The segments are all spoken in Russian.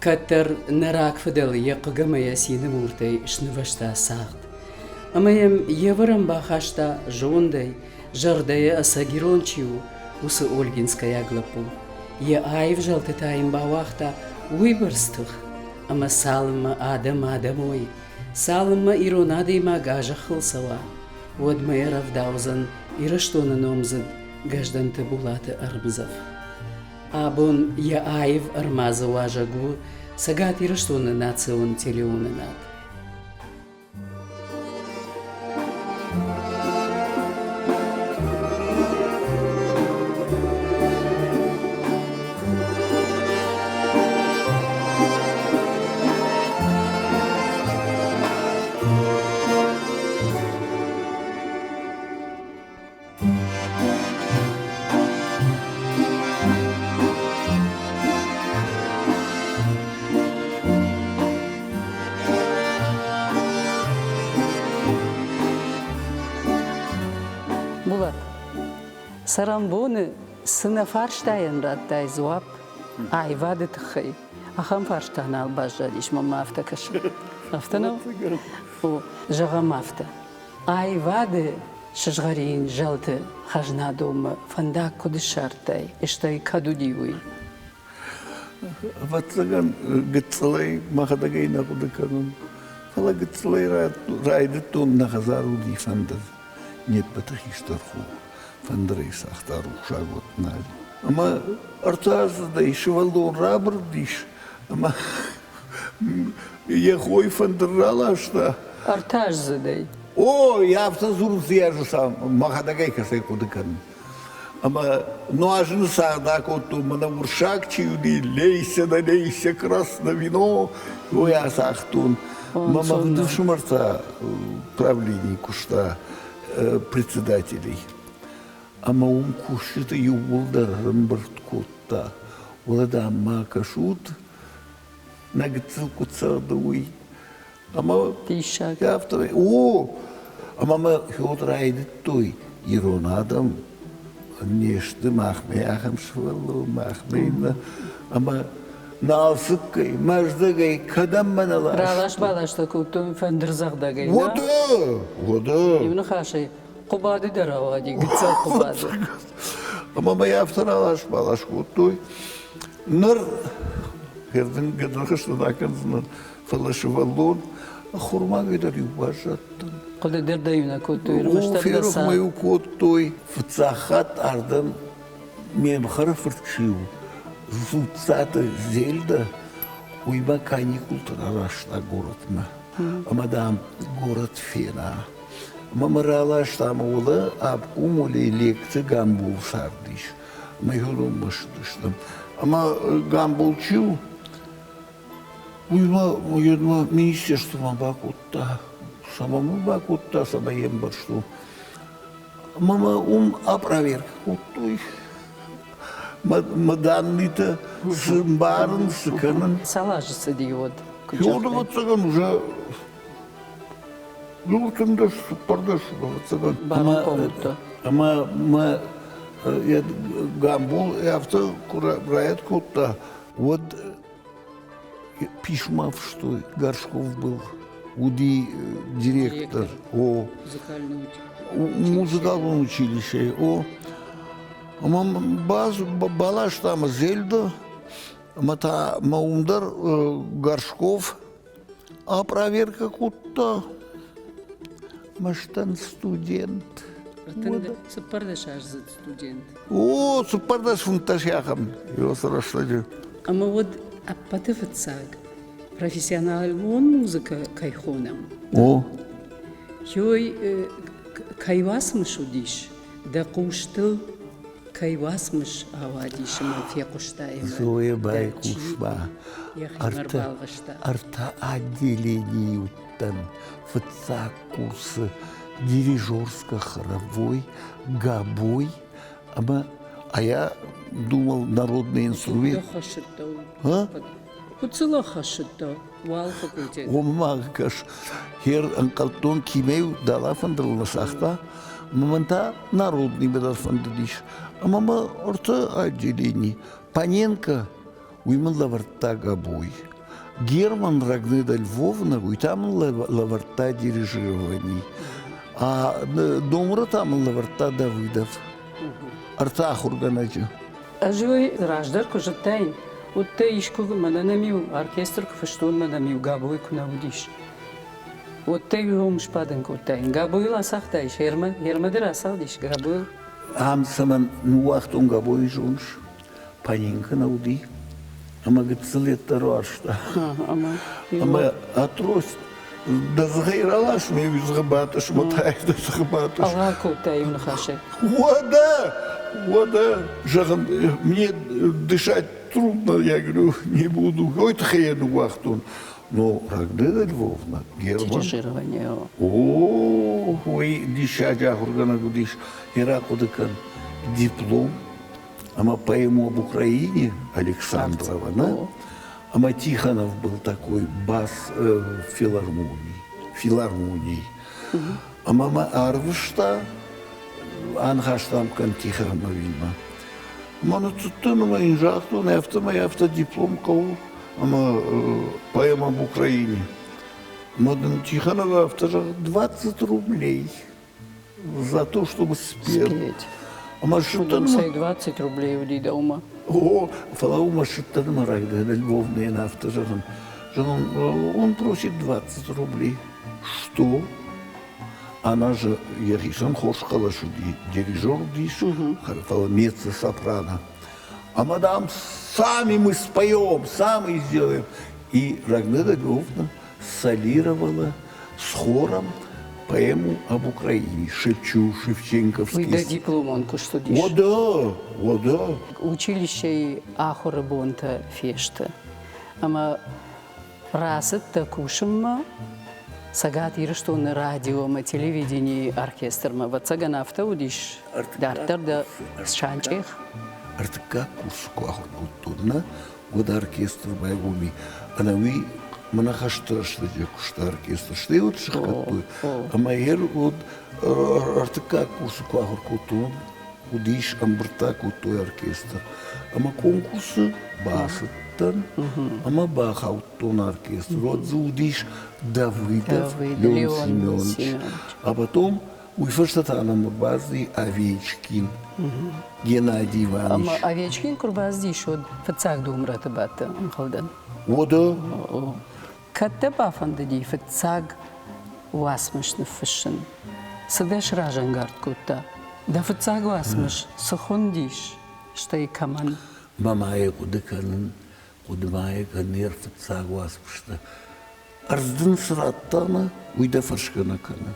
كتر نراك فدل يقغم ياسين مورتي شنوشتا ساغت أما يم يورم باخاشتا جوندي جردي أساجيرونچيو وس أولجينسكايا глапу يا آيف جلت تايم باوахта ويبرستخ أما سالم آدم آدموي سالم إيرونادي ما غاجا خلصوا ود ما يرف داوزن إيرشتون نومزد غجدن تبولات أرمزف أبون يا آيف أرمازا واجاغو ساغات إيرشتون ناتسون تليوننات Булат, сарамбоны сына фарштайын раддай зуап, айвады тхай. Ахам фарштан албажа диш мама автакаш. Автано? О, жагам авта. Айвады шажгарин жалты хажна дома фандак кудышартай, иштай кадудивуй. Ватсаган гыцлай махадагай на кудыканун. Фала гыцлай райды тон на хазару ди фандаз. Нет патахистарху фандрей сахтару шагот нали. Ама артаз да ишвалдон рабр диш. Ама я хой фандрала шта. Артаж задай. О, я автозур зияжу сам махадагай касай кудыкан. Ама нуажын сада коту мана уршак чиуди лейся красно вино. Ой, асахтун. Мама вдушумарца правление кушта. Председателей. Ама он кушает и улдар рамбарткота. Улада макашут нагцилку цадуй. Ама пишак. Автовый. О, ама хёдрайдет той. Иронадам нешты махмеяхам швалу махмейна. Ама Nalsıkkay, majdagay, kadam manalar. Ralaş balaşta kutum fendrzagdagay. Voda. Yunu xaşay, qubadi daravadi, gitsal qubadi. Ama ben yaptın alaş balaş kutuy. Nır, herdin gıdırkıştı nakınzının falaşı vallon. Хурма гайдар юбажаттын. Куды дердаюна kutuy. О, ферох мою kutuy. Фцахат ардын мен харфыртчиу. Зуцата зельда, уйма каникул тарашна городна. Амадам город Фена. Мамарала штамула обкумули лекции гамбул сардиш. Майору мыштыштым. Ама гамбулчу уйма министерство бакутта. Самому бакутта самаем баршту. Мама опроверг куттуй. Маданнита барын сыканын. Салажысы дейот. Йолда ватсаган уже юлтында пардаш ватсаган. Барон комнатта. Ама гамбул авто проект кутта. Вот Пишмав, что Горшков был, УДИ директор. О, музыкальное училище. О, балаш там зельда, мата маумдар Горшков, а проверка кутта, маштан студент. Супардашаш за студент. О, супардаш фунташяхам, его сраштади. Ама вот апатыватсаг, профессионал он музыка кайхонам. О. Йой кайвасмыш удиш, да куштыл кайвасмыш авадишим фекуштаева. Зоя байкушба. Арта отделение уттан, фца курсы дирижерско-хоровой, габой, а я думал народный инструмент. А? Куцелохашито, валфакутет. Омагаш, хер анкалтон кимею дала фандална сахта, маманта народный бедар фандалиш, а мама орта отделение. Паненко уйман лаварта габой. Герман Рагнеда Львовна, и там лаварта дирижирование. А домра там лаварта Давыдов. Арта хурганаджи. А живой раждар кожатайн. Вот ты ишку мананамил оркестр кфштон манамил габой кунаудиш. Вот ты его мшпаден кутайн. Габой ласахтай Ермадыр асалдиш габой. Ам саман нуахтун габой жунш. Панинка науди. Ама гцелет тарашта. Ама атрост. Да сгайралаш мне визгабаташ, мотай да сгабаташ. Ага, кутай унхаше. Вода. Жаган, мне дышать трудно, я говорю, не буду. Ой, тхену вахтун. Но Рагнеда Львовна, Герман. Дирижирование. Ой, дишаджа хургана гудиш. Иракудыкан диплом. Ама поэму об Украине Александрова, да? Ама Тихонов был такой бас в филармонии. Ама Арвышта, Ангаштамкан Тихоновина. Мана цуттанова инжахту, автодиплом кого, ама поэма об Украине. Мадан Тихонова автожах 20 рублей за то, чтобы спеть. Шутан 20 рублей у Дида ума. О, фалаума шиттан Рагнеда Львовна и автожаган. Он просит 20 рублей. Что? Она же, я сам хошкала, что дирижер дишь, фала меццо-сопрано. А мадам, сами мы споем, сами сделаем. И Рагнеда Львовна солировала с хором поэму об Украине. Шевченковский. Вы да диплом он что дишь? О да. Училище ахора бонта фешта. Ама расет такушма сагат иршту на радио, на телевидении оркестр. Ма вот саган автоудиш. Дартар да шанчех. Артка куску ахор культурна. Вот оркестр байгуми. Анауи Манахашташта декушта оркестр. Что и вот шахатуй. А майер вот артка куску ахор культурна. Удиш амбрта кутой оркестр. Ама конкурсы басыттан, ама бахаутон оркестр. Вот заудиш Давыдов, Леон Семенович. А потом уйфаштатанам базы Овечкин, Геннадий Иванович. Ама Овечкин курбазди шод фацак думрата бата анхалдан. О да. Катта бафанда ди фацак уасмышны фышын. Садеш ражангард кутта. Да фацак уасмыш сохондиш, что и каман. Мамая кудыканын, кудмая канер фацак уасмышта. Арздын сыраттана уйда фаршкана кана.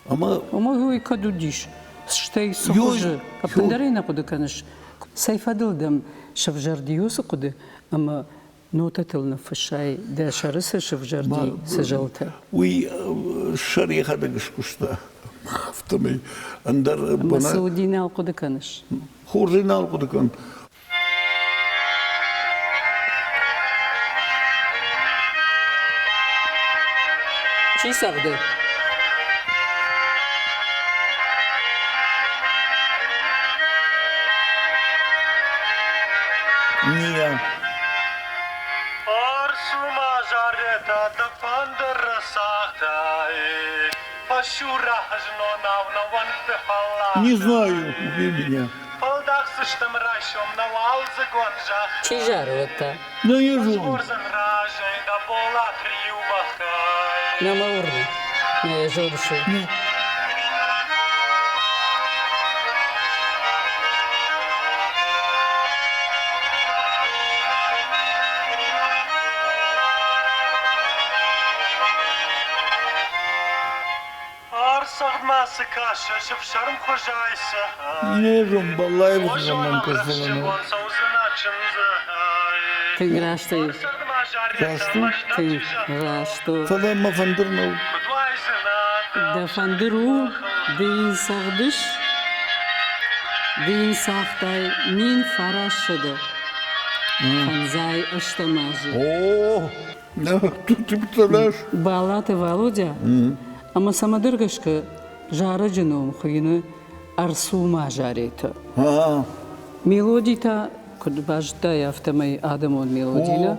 Ама Ой, кадудиш. Что и сохоже. Апендарина кудыканыш. Сайфадылдам шавжардиюсы куды, ама нотатылны фышай, да шарысы шавжарди сажалта. уй шариха дагыш кушта. Автомей. Андар Ама бана саудина ал кудыканыш. хуржинал кудыкан. Чи сагды? Не. Арсума жарета да пандера сахтай, пашура жно навнаван пехала. Не знаю, убей меня. Палдах сыштым райшом навал загонжах. Чи жарота? Наезжу. Борзан ражей да бола трию бахай. На маурну. Не жоршу. Арсагмасы каша, шевшарм хожайса. Нежом балаев Ожон жаман казалана. рашчевон саузына чынзай. Ты грашты. Арсагма жарета Рашту? машна Ты чижа. рашту. Фадам мафандырнау. Кудвай зына. Да фандыру, дейін сағдыш, дейін сақтай мин фарашыды. Фанзай ыштамажы. О, да, тут ты представляешь? Балаты Володя, ама самадыргышкы жары жыном хыйны арсума жареті. А, Мелодита, кудбажда яфтамай адам он мелодина,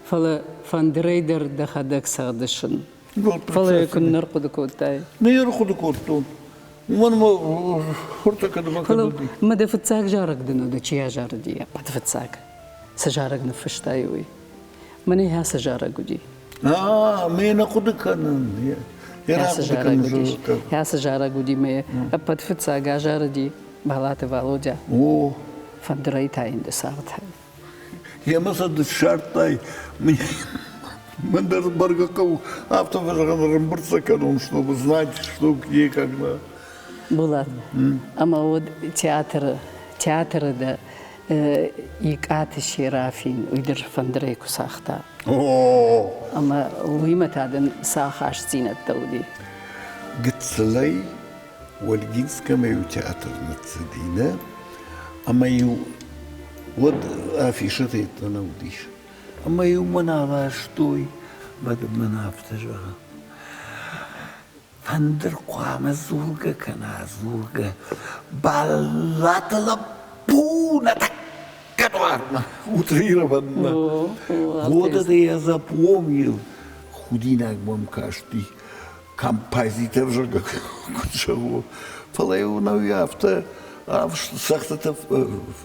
فلا فاندريدر دخدك سادشن قول فلا يكون نرقد كوتاي Не يرخد كورتون ومن ما خرطة كده ما فلا كده ما دفتساك جارك دنو دشيا جار دي ما دفتساك سجارك نفشتايوي مني ها سجارك ودي مين أخد كان ها سجارك ودي ها سجارك ودي ما أبد فتساك جار دي بهلات والوجا أوه فاندري تاين دساعتها Я مثلا الشرطة من در برقة автовыжиган канун, чтобы знать, что где, когда. Булат. Ама вот театр да يقعد الشرافين ويدر فندري كساختا. О, أما وهي تادن ساخاش زينة دودي. قلت لي والجنس كما يتأثر نتصدينا أما يو ود أفيشة تنوديش أما يو منالا شتوي بعد ما نفتجها فندر قام زورجا كان زورجا بالات لبونا تكتوارنا وتريرا بدنا вот это я запомнил худинак мамкашти композитор же как чего фалею навяфта а сахтата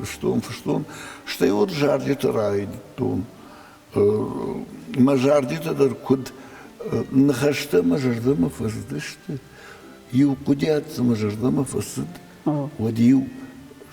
что его жардит райдун мажардита дар куд нахашта мажардама фаздышты ю кудят мажардама фасд водию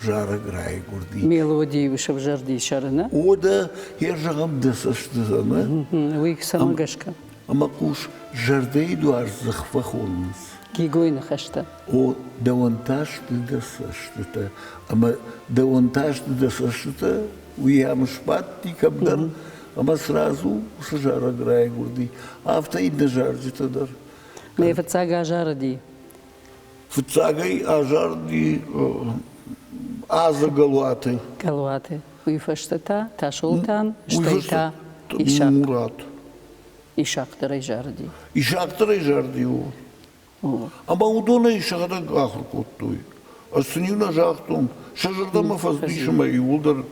жара грай гурди Мелодии вышел жарди шарына. ода я жагам десаштана Уик самагашка. Ама куш жардей дуар захвахоннс. Гигой нахашта. О давантаж да саштата. Ама давантаж да саштата уям шпат ти кабдар. Ама сразу сажара грай гурди. Авта идна жарджита дар. Не фацага жарди. Фцагай ажарди аза галуаты. Галуаты. Уифаштата, ташултан, штайта, ишак. Мурат. Ишактырай жарди. Ишактырай жарди о. Ама удона ишагада гахр коттуй. Асынюна жахтум. Шажардама фаздишма и улдар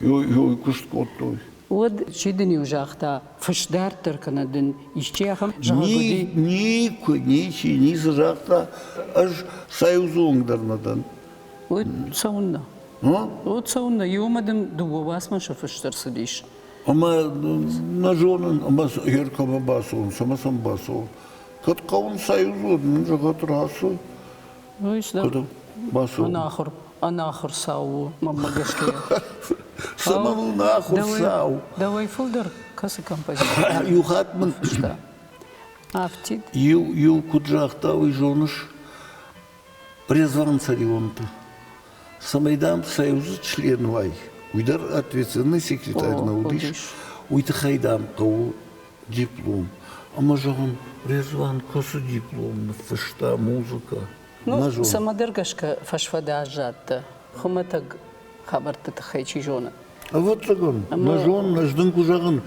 йой кушт коттуй. Вот чидени ужахта фашдар тырканадын ишчехам жагуди. Ни жахта аж союзуңдарнадан. Вот саунна. Вот саунна. Юмадым дугувасма шафаштар садиш. Ама на жонын, ама еркама басуын, самасам басуын. Кат қауын союзу, нынжа қатыр асуй. Ой, да. Када басуын. Анахыр сау, мама гашке. Саману нахур сау. Давай фулдер, касы композитор. Юхатмын. Что? Автид. Ю куджахтавый жоныш резван царионты. Самайдам союзы член вай. Уйдар ответственный секретарь наудиш. Уйты хайдам кау диплом. Ама жағын резван косы диплом, фашта, музыка. Ну, самадыргашка фашфада ажатта. Хуматаг хабарты тахайчи жона. А вот такон. На жон, на ждын кужағын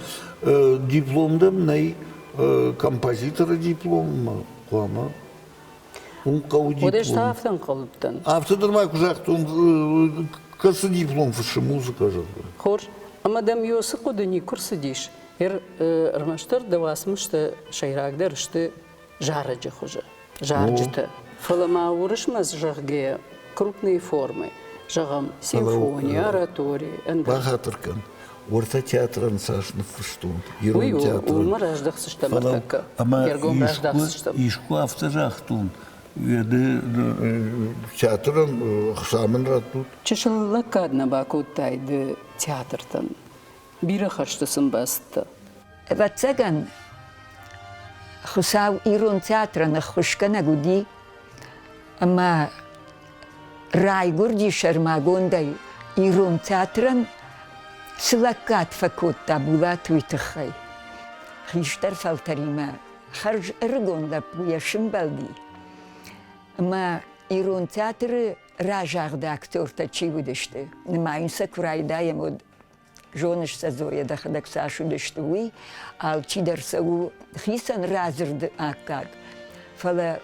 дипломдам, най композитора диплом, қуама. Он кау диплом. Одешта автан қалыптан. Автодырмай кужақты, он касы диплом фашы музыка жағын. Хор, амадам юсы қудыни курсы дейш. Рмаштыр давасмышты шайрагдар ішті жарыжы хужа. Жаржыты. Фалама урышмаз жағге крупные формы. Жағам симфония, оратория. Бағатыркан. Орта театрын сашны фыштун. Ой, Ерон театрын. умар аждақсыштам артакка. Ергом аждақсыштам. Ишку автожақтун. Еді театрын қысамын раттут. Чешыллакка адна бакуттайды театртан. Бирі қаштысын басты. Ватсаган хусау ирон театрына хушкана гуди, ама райгурди шармагондай ирон театрын сылаккат факутта булат уйтыхай. Хиштар фалтарима харж ыргонда пуяшым балди. Ама ирон театры ражағда акторта чивудышты. Нымайынса курайдаем од Жоныш сазоя да хадак сашу дыштуи, ал чидар сау хисан разырды аккак. Фала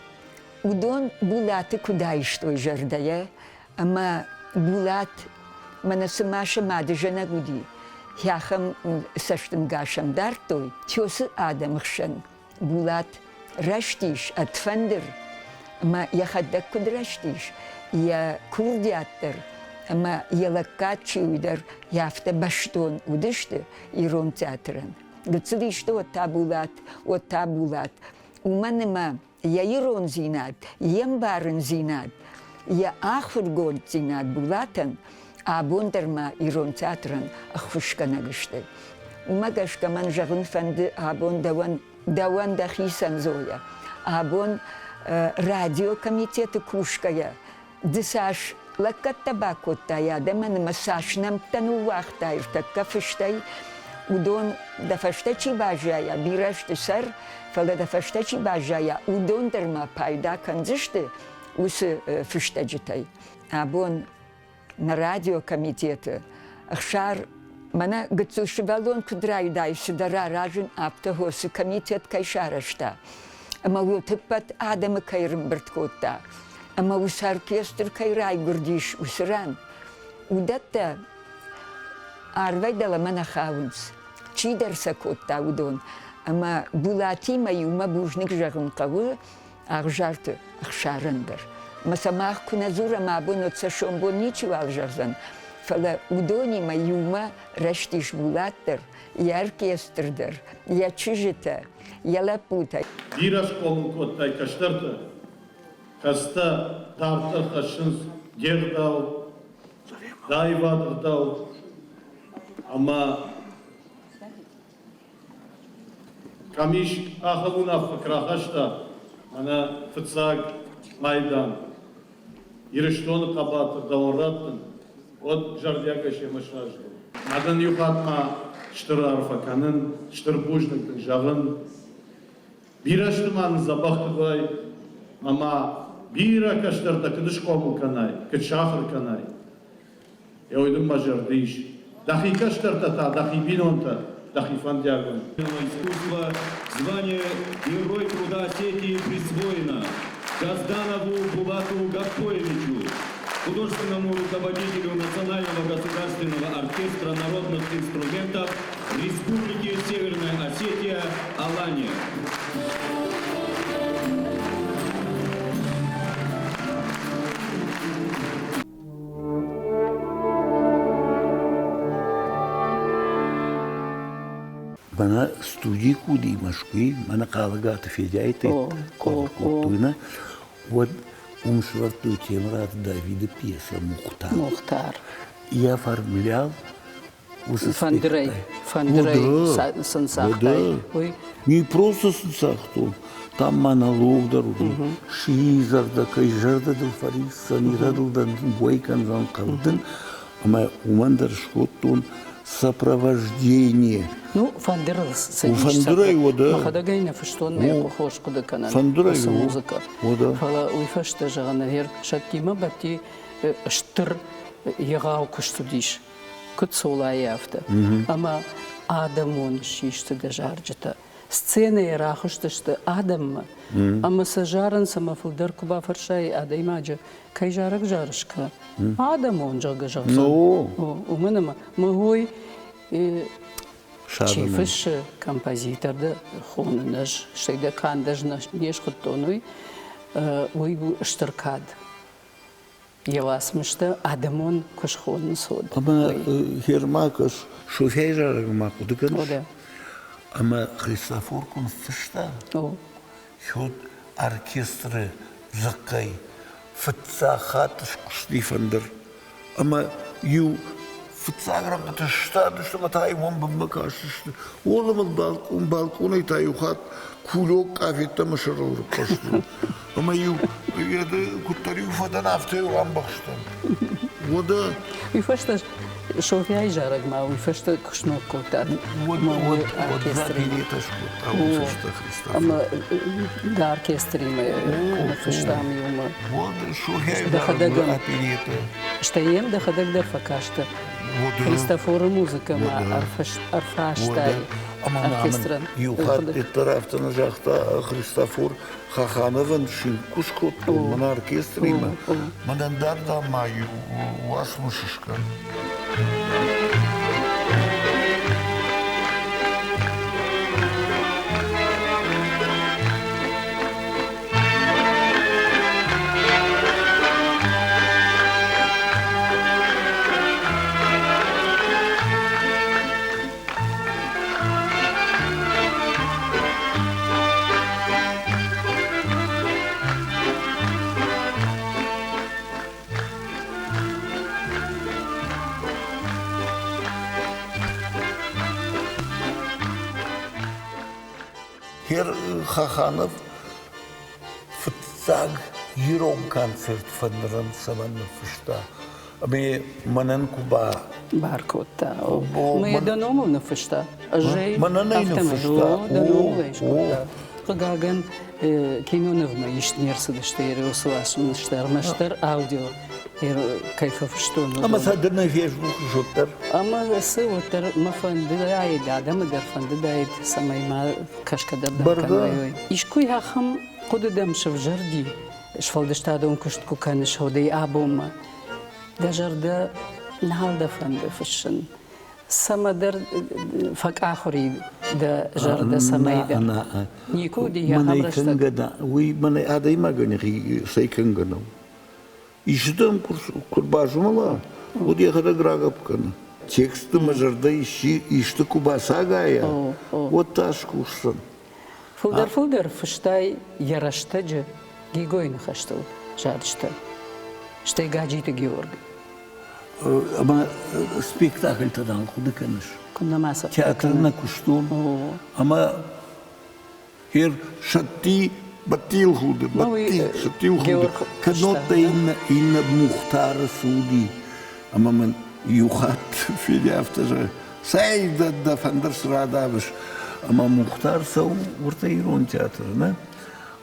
удон булаты куда иштой жардая, ама булат мана самаша мады жана гуди. Яхам саштым гашам дартой, тёсы адамхшан, булат раштиш атфандыр, ма яхаддак куд раштиш, я курдяттыр, ма ялаккачи уйдар яфта баштон удышты ирон театрын. Гыцыды что от табулат. Уманыма я ирон зинат, ем барын зинат, я ахвыргод зинат булатын, а бондерма ирон театрын ахвышкана гышты. Умагашка ман жағын фанды абон даван дахисан зоя. Абон радио комитеты кушкая. Дысаш лакат табакотта я, деман масашнам тану вахта иртакка фыштай. Удон да фаштачи бажая, бирашты сар, фала да фаштачи бажая, удон дерма пайда канзышты, усы фыштаджитай. Абон на радио комитеты, ахшар, мана гыцушевалон кудрайдай сидара ражын аптагосы комитет кайшарашта. Ама утыппат адамы кайрым бірткотта. Ама ус оркестр кайрай гурдиш усыран. Удатта арвайдала мана хавунс. Чидарса котта удон. Ама булати маюма бужник жағын қавы, ағжарты ақшарындыр. Масамах куназура мабун отса шомбон ничего алжарзан. Фала удони маюма раштиш булаттыр, я оркестрдыр, я чижита, я лапута. Дираш колун коттай каштарта, каста тартар хашынс гердал, дайвадырдал, ама камиш ахалуна факрахашта, ана фыцаг майдан, ирештоны қабатыр даураттын, от жардяга шемашажды. Мадан юхатма штыр арфаканын, штыр бужныктың жағын, бираштыман забақтығай, ама бира каштарда кыдыш кому канай, кычахыр канай. Я ойдым мажардыш. Дахи каштарда та, дахи бинонта, дахи фандягын. Искусство, звание Герой труда Осетии присвоено Газданову Булату Гапоевичу, художественному руководителю Национального государственного оркестра народных инструментов Республики Северная Осетия Алания. Bana stüdyo kudi maşkui, bana kalagata fedayte koltuina, вот умшварту темрат Давида пьеса Мухтар. Я оформлял Фандрей сансахтай. Не просто сансахту, там монолог даруды, шизарда, кайжарда дылфарис, санирадылдан, бойканзан калдын, ама умандар шкоттун сопровождение. Ну, фандерл Фандерай его, да. Махадагайна фаштон не похож куда канал. Фандерай его. Музыка. Фала уйфашта жаганагер шаттима бати штыр ягау куштудиш. Кут солаяфта. Ама адамон шишты дежарджата. Сцена ярахыштышты адамма. Ама сажаран самафылдар куба фаршай адаймаджа кайжарак жарышка. Адамон жага жагсан. Ну. Умынама мыгой Шарана. Чифыш композиторды хоныныш, шейда кандажны неш хуттонуй, уйбу штыркад. Еласмышты адамон кыш хонын сод. Ама Хермакаш шуфейжарак макудыканш. Ода. Ама Христофор Кунфышта. Ход оркестры закай. Фыцахатыш куштифандыр. Ама ю фыцаграм это штады, что матай вон бамбакашты. Олам балкон и таюхат кулок авита машарор кашту. Ама ю яды кутарю фаданафте ламбахштан. Вода. И фашта шофяй жарак ма, и фашта кушнок котар. Вот запилета шкот. Ама да оркестри ма фаштам юма. Вот шофяй жарак апилета. Штаем да хадагдар факашта. Христофора музыка ма арфаштай оркестран. Юхат иттарафтана жахта Христофор Хаханован шин кушкот мана оркестри ма. Манандарда ма ю вас мушишка. Хер Хаханов фцаг Ирон концерт фандран саман фышта. Ами манан Куба. Баркота. Бо- Мы даному на фышта. Жей. Манана и на фышта. Даному О, вейшкота. Гаган киноновна ишнерсы дештери освашн штармаштар аудио. Кайфа фыштон. Ама садырна вежбу жоттар. Ama sıvıtır mafandı aydı adamı derfandı daydı samayma kaşkadar Barga. damkanayı. İşkuy haqım kududam şevjardi. Şfaldıştada unkuşt kukanı şovday aboma. Dajarda nhalda fandı fışın. Samadır fak ahuri da jarda samayda. Nikudi ya Mana habrashta. ikangana. Ui mana adai magani saikangana. İşidim kurbajumala. O diye kadar gragapkana. Тексты мажарда ишті кубасагая. Вот таш кушсан. Фулдар фыштай яраштаджы гигойны хаштыл жадышты. Штай гаджиты Георгий. Ama spektakl tadan kudu kanış. Куннамаса. Театрна куштун. Ama her şatti battil hudu. Battil şatti hudu. Georg Kanota inna muhtarı sudi. Ama men yuhat filyaftaja. Sayda da fandar sıradamış. Ama muhtar sav orta iron teatrına.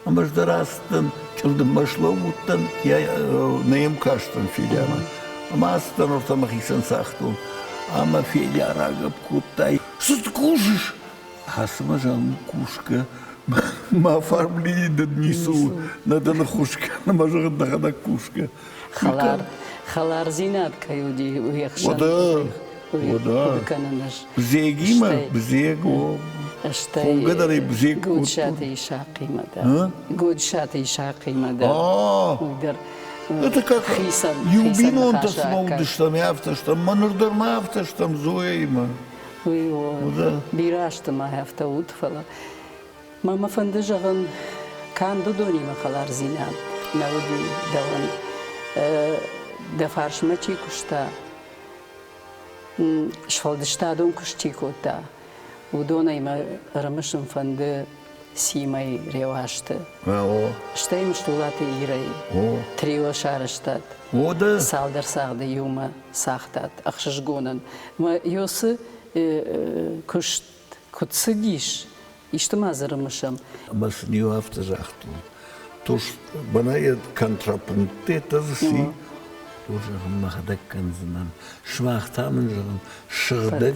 Ama ждарастан чылдым башлауттан я наем каштан филиама. Ama астан ортамах исан сахтун. Ama Федя рагап кутай. Что ты кушаешь? А сама жан кушка. Ма оформление днесу. Надо на хушка. На мажорат на хана кушка. Халар зинат каюди уехшан. Вода. Бзегима, бзего. Фугадари бзег. Гудшаты иша қимада. Гудшаты иша қимада. Это как юбинон то смолдыштам, яфташтам, манырдарма яфташтам, зояйма. Бираштама хафта утфала. Мама фанды жағын канды донима халар зинат. Науди даван. Дафаршма чикушта. Швалдыштадон куштикота. Удонайма рамышын фанды симай ревашты. Штайм штулаты ирай. Трио шарыштат. Салдар сағды юма сақтат. Ақшышгонын. Ма йосы кушт кутсыдиш. İşte рамышам. Mas не авто жахту. То ж бана я контрапункте тазыси. Тоже махадак канзынан. Швахтамын жагын шырдык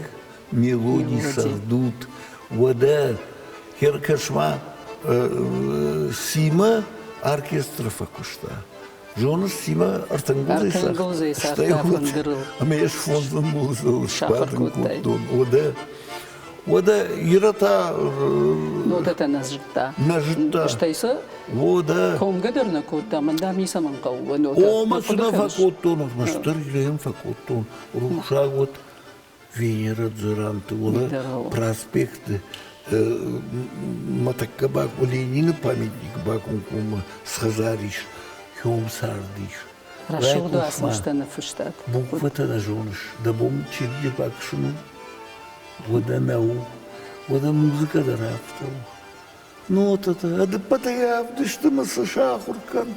мелодий сардут. Вода херкашма сима оркестра факушта. Жонус сима артангузай сахта. Ама еш фондын музыл шпатын куттун. Вода ирата Нотата назжта. нажта. Штайсы Вода. комгадырна кутта манда мисаман кауы нота. Ома сюда факоттон, маштыр греем факоттон. Руша вот Венера Дзеранты, проспекты. Матакка баку Ленина памятник бакун кума схазариш, хем сардиш. Рашуду асмаштана фыштат. Буквата на жоныш, да бом чирги бакшуну. Вода нау, вода музыка да рафтал. Нотата, а да патаяв, да что мы со шахуркан.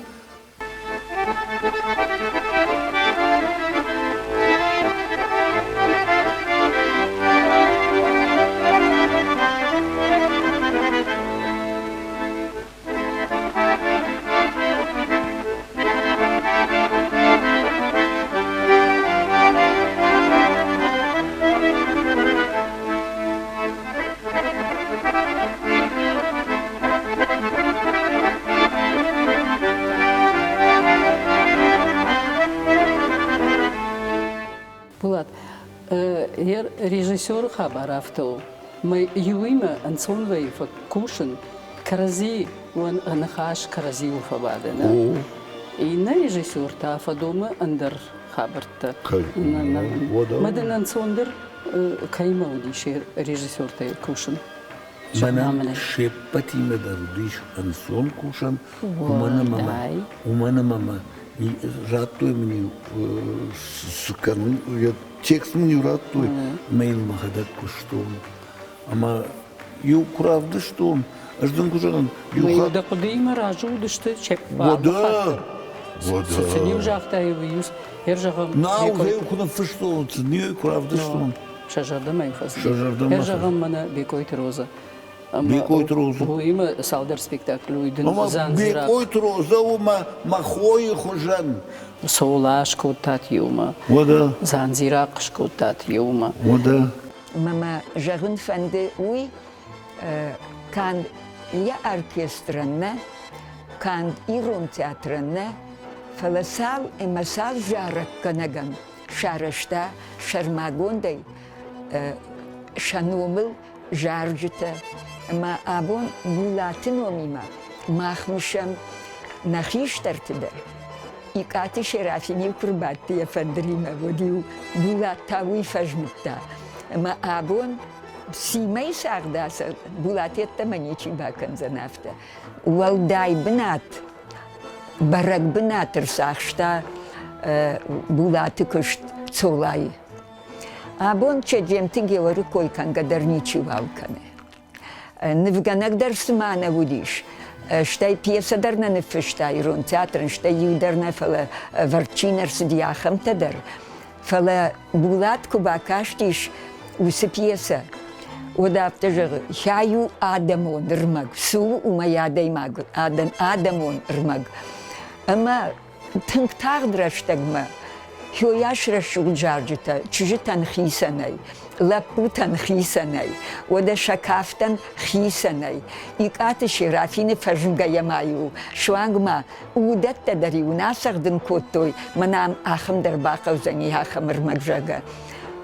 Булат, режиссер хабар автол. Мы юима ансонвей факушен карази ван анахаш карази уфабадена. И на режиссер та фадома андер хабарта. Мадан ансондер каймауди шер режиссер та кушен. Мана шепати медарудиш ансон кушан. Умана мама. Ратуй мне сукану, я текст мне ратуй, мейл махадак куштон. Ама ю правда что он, Аждан кужаган. Мы юда кудыйма ражу дышты чеп. Вода. Ценил жахта и вьюз. Ержагам. На уже куда фыштол, не правда что. Шажарда майфас. Шажарда Ержагам мана бекойт роза. Бекойт роза. Бу има салдар спектакль уйдын Ама занзира. бекойт роза ума махой хожан. Солаш кутат юма. Вода. Занзирак кутат юма. Вода. Мама жагын фанды уй кан я оркестрына, кан ирон театрына, фаласал и масал жарак канаган. Шарашта, шармагондай, шаномыл, жарджита. Ма абон булатын омима, махмушам нахиштартыдар. И кати шерафини курбатти я фандрима, водил булатауи фажмитта. Ма абон симай сагдаса, булатетта маничи бакан занафта. Уалдай бнат, барак бнатыр сахшта булаты кышт цолай. Абон чеджемти георы койкан гадарничи валканы. Невганагдар сымана будиш. Штай пьесадар на фештай рон театрын, штай юдар на фала варчинар сидяхам тадар. Фала булат кубакаштиш усы пьеса. Одаптажы хаю адамон рмаг, су умаядай маг, адамон рмаг. Ама тыңтагдраштагма, хёяшрашуг жарджита, чужитан хисанай, лапутан хисанай, ода шакафтан хисанай. Икаты шерафины фажугаямаю, шуангма, удатта дари унасагдын коттой, манам ахам дарбахав зани ахам рмаг жага.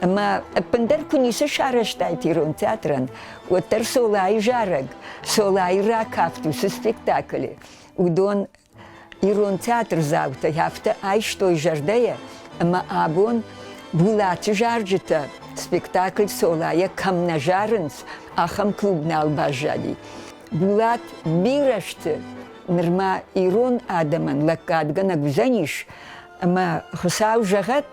Ама пандар куниса шараштайт ирон театран, оттар солай жараг, солай ракафту со спектакли. Удон ирон театр завта, яфта ай что жардая, ама абон булат жарджита, спектакль солая камна жарынс, ахам клубна албажали. Булат бирашты, нырма ирон адаман лакадгана гузаниш, ама хусау жагат,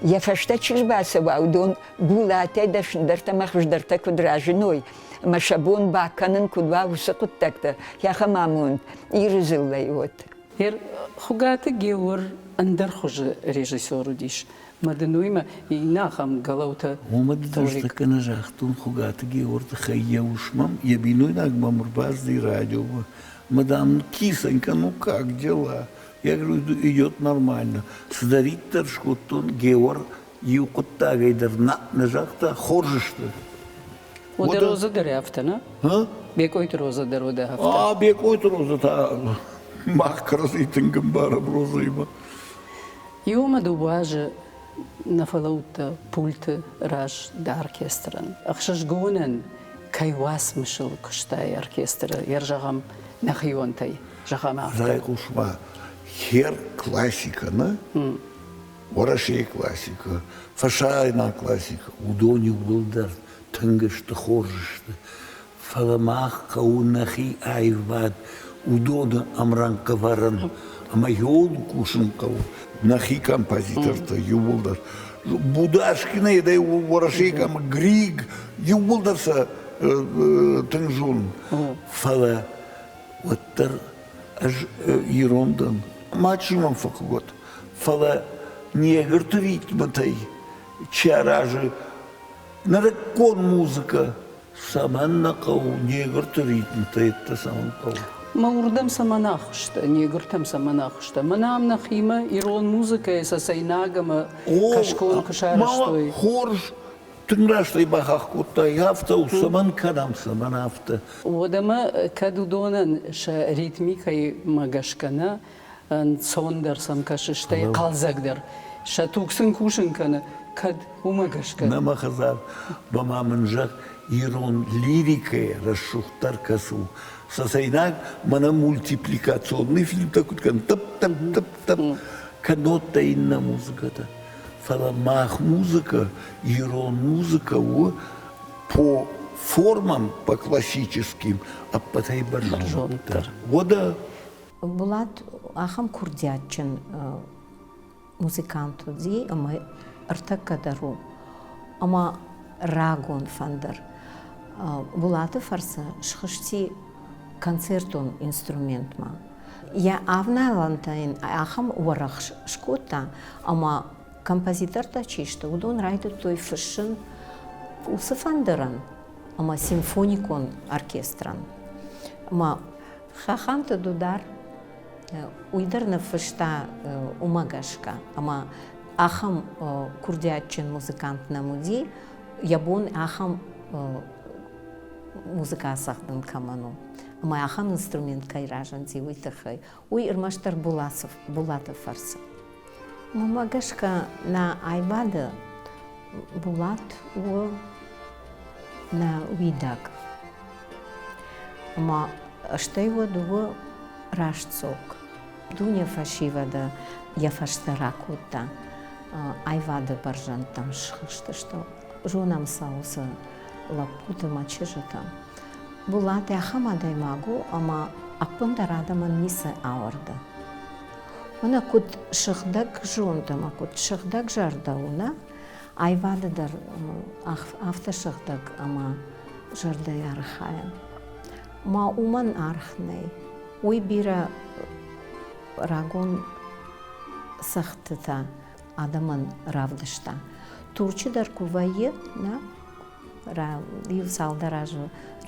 я фашта чирбасова, удон булате дашндарта махждарта кудражиной. Машабон баканын кудва высокуттакта. Я хамамун ирызыллай вот. Хугаты геор андар хуже режиссеру диш. Мадынуйма и нахам галаута. Умаддашта канажахтун хугаты геор тахайя ушмам. Я бинуй нагмам рбазды радио. Мадам, кисонька, ну как дела? Я говорю, идет нормально. Сдарит таршкутун геор юкуттагайдар на жахта хоржышты. Ода роза даряфтана? А? Бекойт роза дарода хафта. Бекойт роза та махкразитын гамбара розыйма. Юма дубажа на фалаута пульты раж да оркестран. Ахшашгонен кайвас мышыл кыштай оркестра. Ержагам нахионтай. Жагама. Зайкушма. Хер классика, на? Орашей классика, фашайна классика, удони улдар, тангашты хоржышты, фаламах каунахи айвад, удона амранка варан, ама йол кушынкау, нахи композиторта ювулдар. Будашкина едай орашей кама григ, ювулдарса тангжун. Фала, оттар аж ирондан. Мачимам факугот. Фала негр ритматай, чаражи, наракон музыка, саман накау, негр ритматай, это саман кау. Маурдам саманахушта, негртам саманахушта. Манам нахима ирон музыка эса сайнагама кашкон кашараштой. Хорж, тыңраштай бахах куттай, авто, саман канам саман авто. Одама кадудонан ша ритмикай магашкана, сондар самкашыштай қалзагдар. Ша туксын кушынкана, кад умагашкана. Намахазар, бамамын жак, ирон лирикая расшухтар касу. Сосайнак, мана мультипликационный фильм такой, тап-тап-тап-тап. Канота инна музыка-то. Фаламах музыка, ирон музыка, по формам, по классическим, а по тайбаржон. Вода. Булат ахам курдячын музыканту ди, ама артакадару, ама рагон фандар. Булаты фарса шхышти концертон инструмент ма. Я авналантайн ахам уарах шкота, ама композитор тачишта удон райды той фишин усыфандыран, ама симфоникон оркестран. Ама хаханты дудар уйдырны фишта умагашка, ама ахам курдиатчин музыкант на муди, ябон ахам музыка сахдан каману. Ама ахам инструмент кайражан зи уйтахай. Уй ирмаштар булатов фарса. Мамагашка на айвада булат у на уйдаг. Ама штайва дуа рашцок. Дуня фашивада я фаштаракута. Айвада баржан там что жонам сауса лапута мачежата. Булат яхамадай магу, ама апында радаман ниса ауырды. Она кут шыхдак жонтама, кут шыхдак жардауна, айвадыдар афта шыхдак ама жардай архая. Ма уман архнай, уй бира рагон сахтыта адаман равдышта. Турчидар кувайы, на Юсалда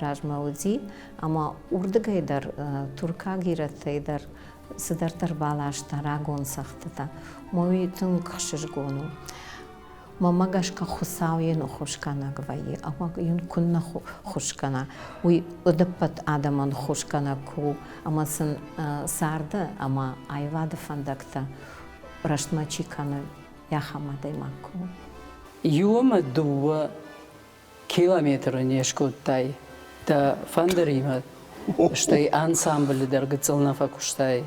ражмауди, ама урдагайдар турка гиратайдар сидартар балашта рагон сахтата. Мой тун кашишгону. Мамагашка хусауен хушкана гвайи, ама юн кунна хушкана. Уй удапат адаман хушкана ку, ама сын сарда, ама айвада фандакта раштмачикана яхамадай маку. Юма дуа километр нешкуттай, да фандарима, штай ансамбль даргацелна факуштай,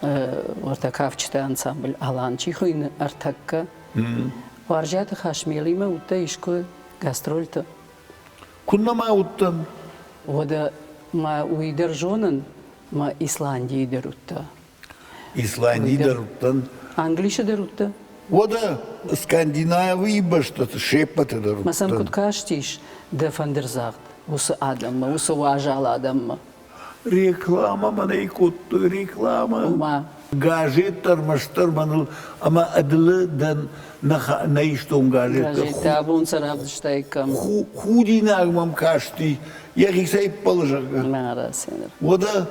ортакавчтай ансамбль аланчи хуин артакка, варжата хашмелима утта ишку гастрольта. Кунна ма уттан? Ода ма уйдер жонын, ма Исландия дерутта. Исландия дерутан? Англиша дерутта. Ода Скандинавии баштат шепата дерутан. Масам куткаштиш да фандерзагт, усы адамма, усы важал адамма. Реклама мана икутту, реклама. Ма. Газеттар маштар маныл, ама адылы дан на иштон газеттар. Газетта абун сарабдыштайкам. Худинагмам кашти, я их сай положага. Мара сенер. Ода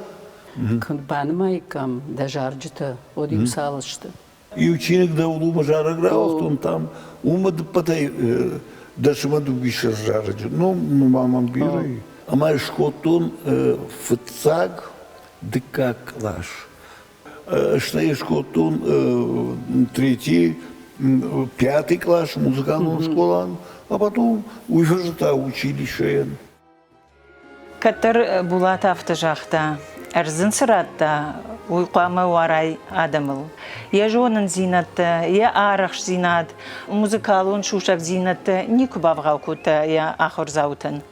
Кун банмайкам да жарджита, оди усалышты. и ученик да улума жараграв, он там умад патай дашмаду бишер жарджи. Ну, мамам бирай. Ама шкотун фцаг дыка клаш. Что шкотун третий, пятый класс музыкальную школу, а потом уйфажата училище. Катар булат автожахта, арзын сыратта, уйқама варай адамыл. Я жонын зинатта, я арах зинат, музыкалун шушак зинатта, никубавгау кута я ахорзаутын.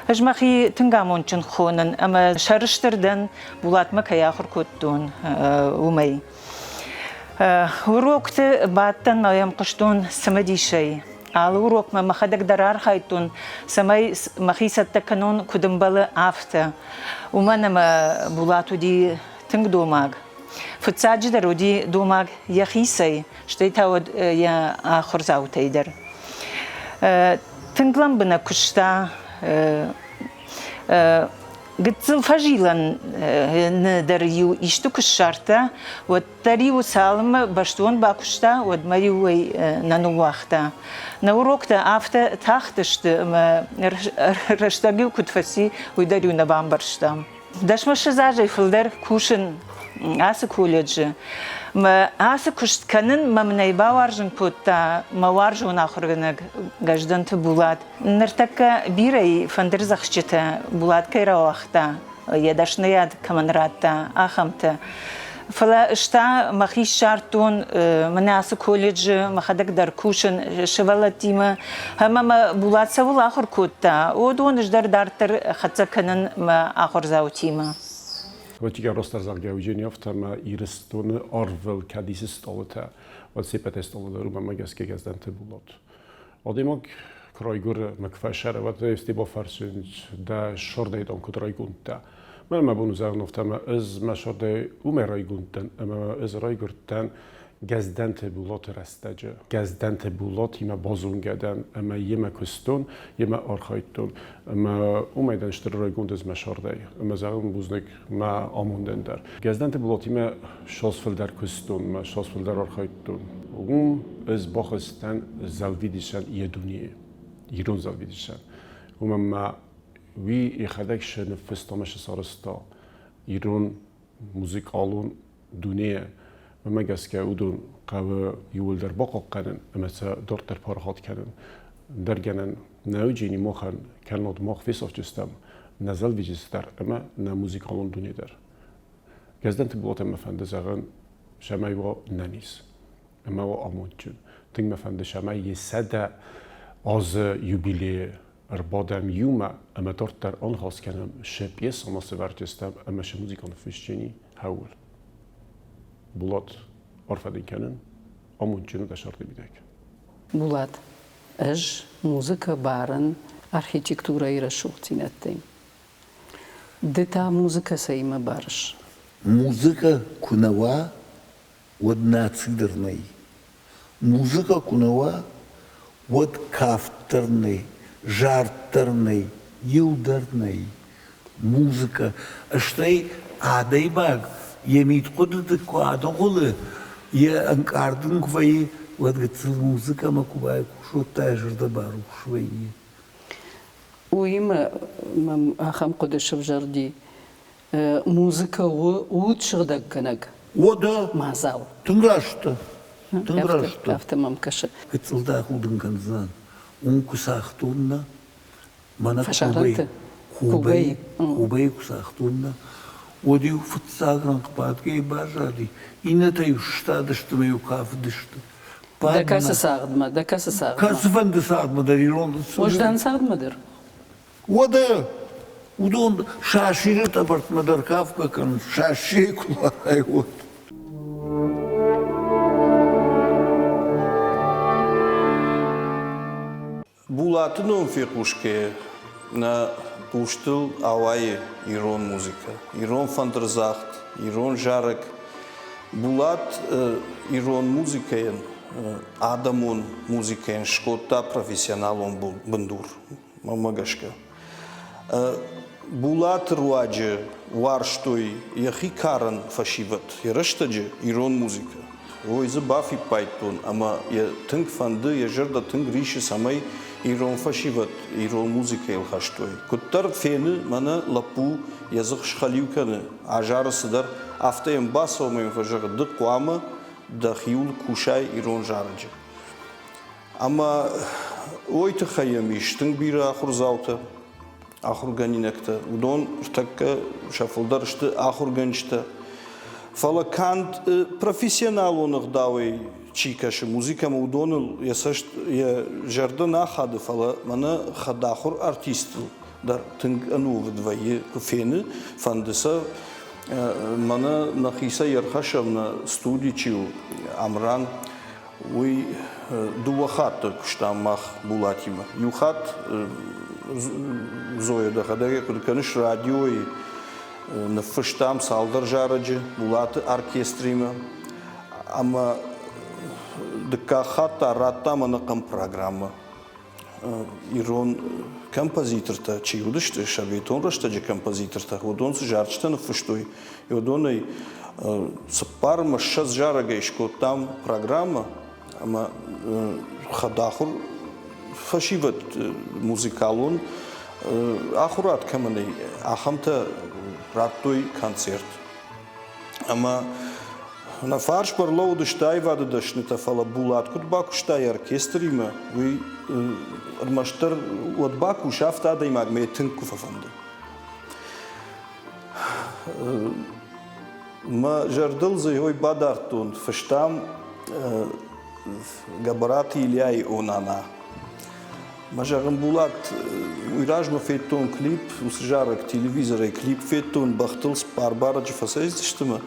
Ажмахи тынгамончын хонын, ама шарыштырдан булатма каяхыр коттун умай. Урокты баттан маям кыштун самадишай. Ал урок ма махадак дарар хайтун самай махисатта канон кудымбалы афта. Уманама булату ди тынг домаг. Фыцаджидар уди домаг яхисай, штейтауд я ахурзаутайдар. Тынглам бына кушта гыцыл фажилан дарью иштук шарта, вот дарью салма баштон бакушта, вот мариуй нануахта. На урокта авто тахтышты раштагил кутфаси уйдарю на бамбаршта. Дашмашы зажай филдер кушин асы колледжи. Асы куштканын мамнайба варжын путта, маваржын ахыргыныг гажданты булат. Ныртакка бирай фандырзахчыта булат кайрауахта, ядашнаяд каманратта, ахамта. Фала шта махиш шартун, мана асы колледжи, махадак дар кушин, шевалатима, хамама булат савул ахыр кутта, одуон ждар дартыр хацаканын ахыр заутима. Wat ik rostar zag Eugenie of tam iristone arvel kadisi stolta wat sepet stolta ruba magaske gazdante bulot. Odimok krojgur makfashara wat este bo farsunç da shordaydan kutraygunta. من ما بونو زارنوف تما از مشاده اوم رایگوندن اما از رایگردن گزدنت بولات رستجه گزدنت بولات یما بازونگدن اما یما کستون یما آرخایتون اما اومدن شتر رایگوند از مشارده اما زارن بوزنک ما آموندن در گزدنت بولات یما شاسفل در کستون ما شاسفل در آرخایتون از باخستن زلویدیشن یه دنیه ایران زلویدیشن ما وی اخدکش نفستامش سارستا ایران موزیک آلون دنیه و مگس که اودون قوی یول در باقا کنن مثلا دور در پارخات کنن در گنن نوجینی مخن کنند مخ فیساف جستم نزل ویجیس در اما نه موزیک آلون دنیه در گزدن تبلات مفنده زغن شمای و ننیس اما و آمونچون تنگ مفنده شمای یه صد از یوبیلیه اربادم یوما اما دورت در آن خواست کنم شبیس اما سورجستم اما ش موزیک آن فشجینی هول بولات ارفدین کنن آمونچون دشارده بیدک بولات اج موزیک بارن архитектура и расшухтинеттем. Дета музыка саима барш. Музыка кунава от нацидерной. Музыка кунава от кафтерной, жартерной, юлдерной. Музыка. Аштай адай баг. Емит кудыды куада гулы. Я анкардын кваи вот гцил музыка макувай кушо тажырда бару кушвай. ويما أخم قدش بجردي موسيقى وتشغدك كنك ودا ما زال تنغراشتا أفتمام كشة كتلدا خودن كنزان كساختونا مانا فشارت كوباي كساختونا وديو فتساغران قبات كي باجادي إنا تيوشتا دشتا ميو كاف دشتا دكاسة ساغدما كاسة فند ساغدما داريرون وجدان ساغدما در ودا ودون شاشيرة تبرت مدر كافكا كان شاشي كلها ايوت Булатыном фекушке на пуштыл авае ирон музыка. Ирон фандрзахт, ирон жарек. Булат ирон музыкаен, адамон музыкаен, шкота профессионалон бандур. Мамагашка. Булат руаджи варштой яхи каран фашиват. Ярыштаджи ирон музыка. Ой забафи пайтон, ама я тынк фанды, я жерда тынк риши самай ирон фашиват, ирон музыка илхаштой. Куттар фені мана лапу язык шхалиуканы, ажары сыдар автаем басовмайм фажығы дық қуамы да хиул кушай ирон жарыджи. Ама ойты хайым иштің бирі ахур зауты, ахур ганинекті, удон ртакка шафылдар ішті ахур ганишті. Фалакант профессионал оных давай чикаши музыка мудонул я жарда на хады фала мана хадахур артист дар тынг ану вдвое фены фандеса мана нахиса ярхашам на студичу амран уй дуахат куштамах булатима юхат зоя да хадаге кудканыш радио и на фыштам салдар жараджи булаты оркестрима ама дка хата ратама на кам программа ирон композиторта чиудышты шабетон раштаджи композиторта удон жарчта на фыштой и удоной сапарма шаз жарага ишко там программа ама хадахур фашиват музыкалон ахурат каманы ахамта раттой концерт. Ама на фарш барлоу дыштай вады дашныта фала булат кут бакуштай оркестр има уй армаштар от баку шафта да имаг ме тынку фафанды. Ма жардыл за йой бадартун фаштам габарати ильяй онана. Мажарам булат уйражма фейтон клип, усжарак телевизора и клип фейтон бахтылс парбараджи фасайздыштыма.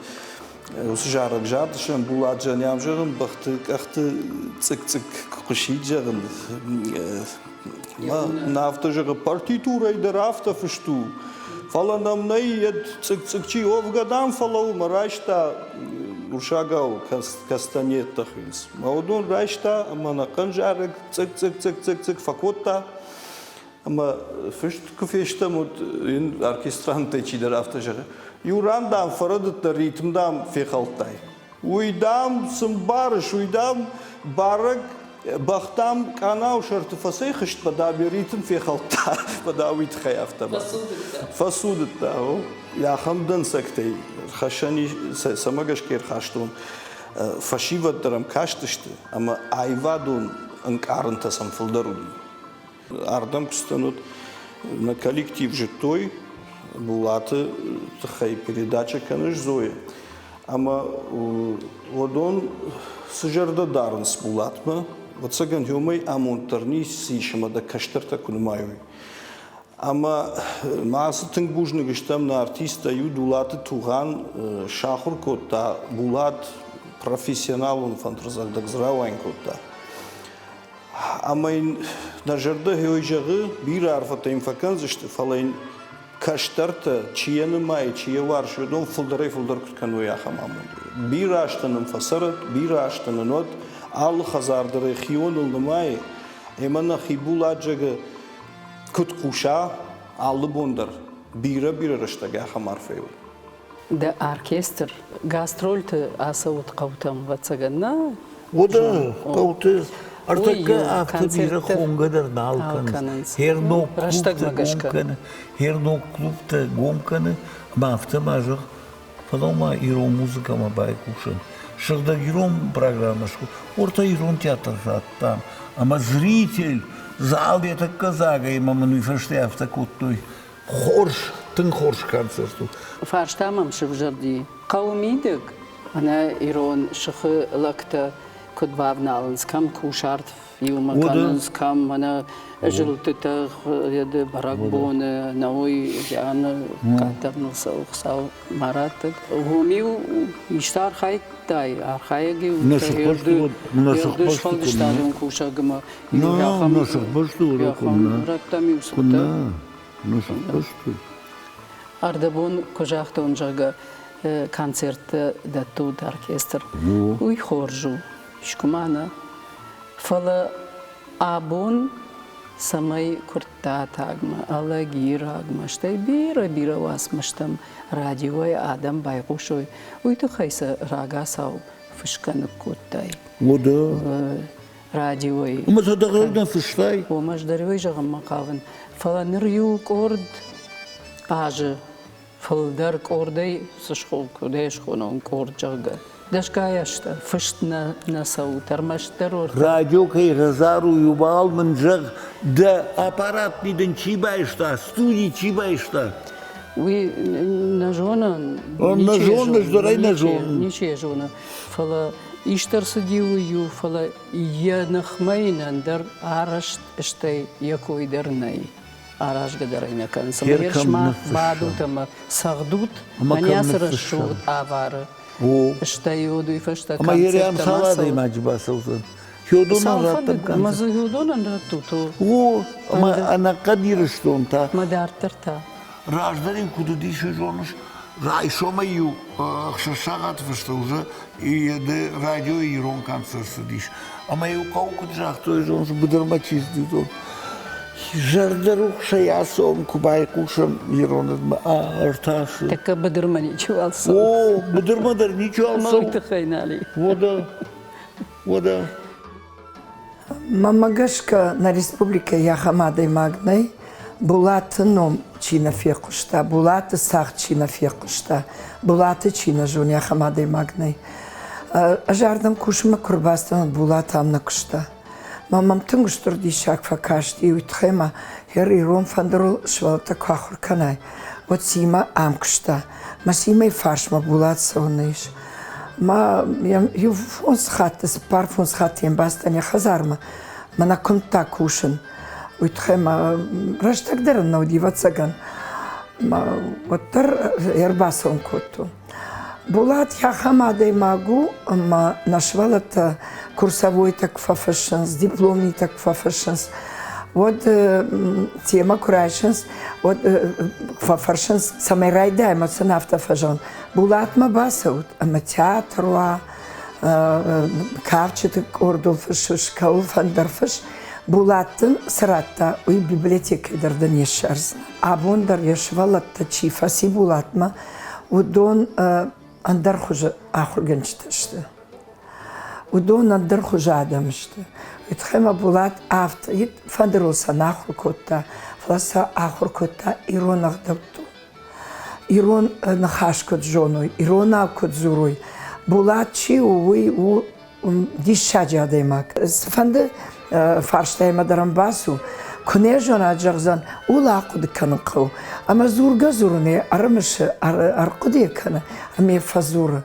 Усжарак жардышам булат жаням жарым бахты кахты цик-цик кушид жарым. Нафта жара партитура и дар авто фешту. Фаланамнай ед цик-цикчи овгадам фалау марашта уршагау кастанет тахинс. Маудон рашта аманакан жарик цик-цик-цик-цик-цик факотта. Ама фишт куфешта мут ин оркестранте чидер автожага. Юрандам фарадытта ритмдам фехалтай. Уйдам сымбарыш, уйдам барак бахтам канау шартыфасей хышт падаби ритм фехалта. Падавит хаяфтаба. Фасудытта. Я хамдан сактей. Хашани самагашкер хаштун. Фашиваттарам каштышты. Ама айвадун анкарынта самфылдаруди. Ардам кустанут на коллектив же той булаты тхай передача каныш зоя. Ама одон сжарда дарнс булатма. Вот саган юмай амонтарни сишама да каштарта кунмайой. Ама маасы тынгбужны гыштам на артиста ю дулаты туган шахур котта булат профессионалун фантрзагдак зравайн котта. Ама на жарда хеойжагы бир арфата инфаканзышты фалайн каштарта чияны май чия варшы дон фулдарай фулдар куткану яхамамун. Бир аштанын фасарат, бир аштанын от ал хазардыры хионулны май эмана хибул аджага куткуша аллы бондар бира раштага хамарфеу. Да оркестр гастрольты асаут қаутам ватсаганна. Ода қауты артакка автобира хонгадар налканыз. Хернок клубта гомканы, ма автомажық, подома ирон музыка ма байкушын. Шырда ирон программашку, орта ирон театр жаттам. Ама зритель, зал я так казага, и мама ну фаште автокутной. Хорш, тын хорш концерту. Фарштамам шывжарди. Қаумидык, ана ирон шықы лакта кудбавналынс, кам кушарт юмаканынс, кам ана жылтытық, еді барак боны, науй яны катарнылса ұқсау мараттык. Гумил ишта архаиктай, архаиги ердіш фалдыштарын кушагыма. Ношық башту ракунна. Кунна. Ношық башту. Ардабон кожақты онжага концертті даттуд оркестр. Уй хоржу. Шкумана. Фала абон самай курта тагма, алагир агма. Штай бира васмаштам радиой адам байгушой. Уйты хайса рага сау фышканып куттай. Ода. Радиой. Ама задағырдан фыштай. Омаш дарой жағым мақавын. Фала ныр юк орд ажы. Фалдар ордай сышқол кудей шқонон корд жағы. Дашкаяшта, фышт на сау, тармаштар орта. Радио кай разару юбал манжаг, да аппарат ниден чибайшта, студий чибайшта. Уи на жона... Он на жона, ждарай на жона. Ниче жона. Фала иштар садиую, фала янахмайнан дар арашт штай якой дарнай. Араш гадарайна канса. Ершма бадут, сагдут, манясра шут авары. Штайоду и фашта концерта. Ама ереам салада имаджи басылсын. Хёдонан раттым канца. Мазы хёдонан ратту. О, ама ана кадирыштон та. Мадарттар. Раждарин куду диши жоныш. Райшома ю хшашагат фашта уже и еде радио и рон концерты диш. Ама ю кауку джах той жоныш быдырмачиз дитон. Жардарух шаясом кубай кушам иронадма арташы. Така быдырма ничего алсам. О, быдырмадар ничего алсам. Мойты хайнали. Вода. Мамагашка на республике Яхамадай Магнай булаты ном чина фекушта, булаты сах чина фекушта, булаты чина жон Яхамадай Магнай. Ажардам кушма курбастан булаты амна кушта. Мамам тынгыштыр дишак факашти уйтхема хер ирон фандрол швалта кахур канай. Вот сима амкшта. Ма сима и фаршма булат сауниш. Ма ю фонс хаттес пар фонс хаттен бастаня хазарма. Ма на контак кушен. Уйтхема раштагдерн на удивацаган. Ма вот тар ербасон коту. Булат Яхамадай Магу, ма нашвалата курсовой так фафашенс, дипломный так фафашенс. Вот тема курайшинс, вот фаршинс самый райда эмоционавта фажон. Булатма басаут, ама театруа, кавчеты ордулфыш, каулфандарфыш, булаттын сыратта уй библиотека дырдын ешшарз. Абондар ешвалатта чифаси булатма, удон андар хужа ахургенчташты. Удон андар хужа адамшты. Итхема булат авто, ит фандерулса нахур котта, фласа ахур котта ирон ахдавту. Ирон нахашкот жоной, ирон авкот зуруй. Булат чи увы у дишаджа демак. Фанде фарштайма дарамбасу, кунежон аджагзан улаку диканқу. Ама зурга зурне, армыш арқуди кана, ами фазура.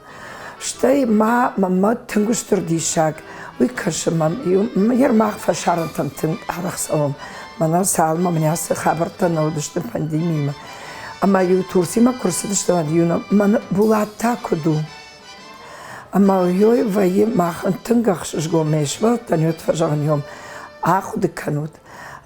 Штай мама тынгуштыр дишаг. Уй кашымам, ермах фашарантан тын арахсавам. Мана салма мнясы хабартан аудышты пандемима. Ама ю турсима курсидышты вадиюна, мана булатта куду. Ама йой ваи махан тынгах шжго мешвал, танют фажаган йом ахуды канут.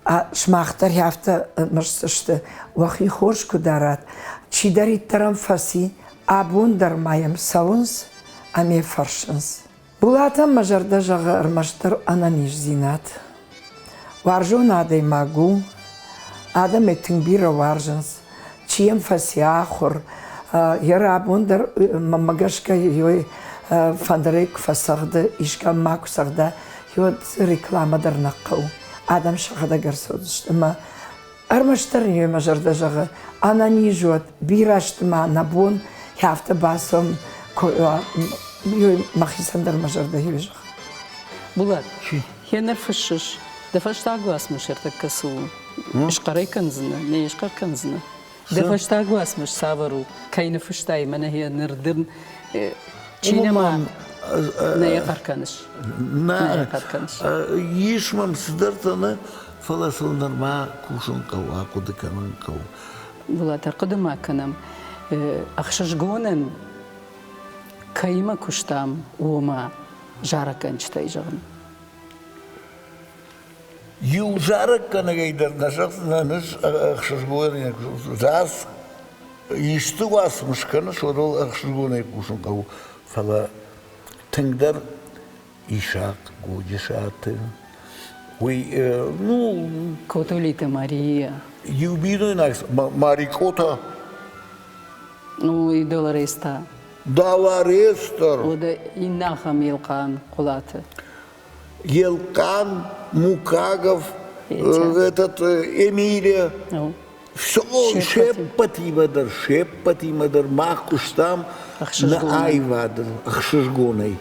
А шмахтар яфта мышсышты, вахи хоршку дарат. Чидарит тарам фаси, абундар маям саунс, аме фаршынс. Булатам мажарда жағы ырмаштар ананиш зинат. Варжон адай магу, адам этің бира варжынс. Чием фаси ахур, ера абундар мамагашка йой фандарек фасағды, ишка маку сағда, йой рекламадар наққау. Адам шағада гарсодышты. Ырмаштар йой мажарда жағы ананижуат, бираштыма набун, яфта басым, Йой махисандар мажарда южах. Булат, хенер фашиш, да фаштагу асмыш эртак касу. Ишқарай канзына, не ишқар канзына. Да фаштагу асмыш савару, кайны фаштай, мана хенердырн, чинема на яқар каныш. На ешмам сидартана фаласылнар ма кушын қау, ақуды канын қау. Булат, арқыдыма канам, ақшашгонын, Кайма куштам ума жаракан читай жағын. Ю жаракан гайдар нашақсынаныш ақшашгуын жас ешті уасмышқаны шодол ақшашгуын айқушын қау. Фала тыңдар ишақ, гудешаты. Котолита Мария. Юбиной накс, Марикота. И Долореста. Даларестер. Ода инахам Елкан Кулаты. Елкан, Мукагов, этот Эмилия. Все, шеппатимадар, махкуштам на айвадар, ахшашгонай.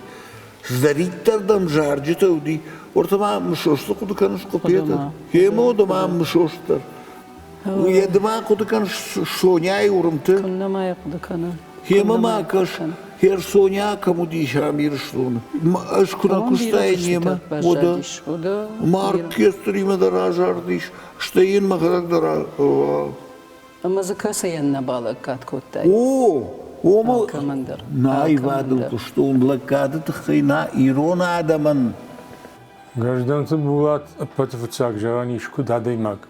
Зариттердам жарджита уди, ортама мшошта кудаканш копета. Хема одама мшоштар. Едма кудаканш шоняй урамте. Куннамай кудакана. Хема макаш, хер соня кому дишам ирштун. Ашкуна кустай нема. Ода. Маркестрима дара жардиш. Штаин махарак дара. Музыка саянна бала каткоттай. Ома найвадыл куштун лакады тхайна ирона адаман. Гражданцы булат патфуцак жаранишку дадаймак.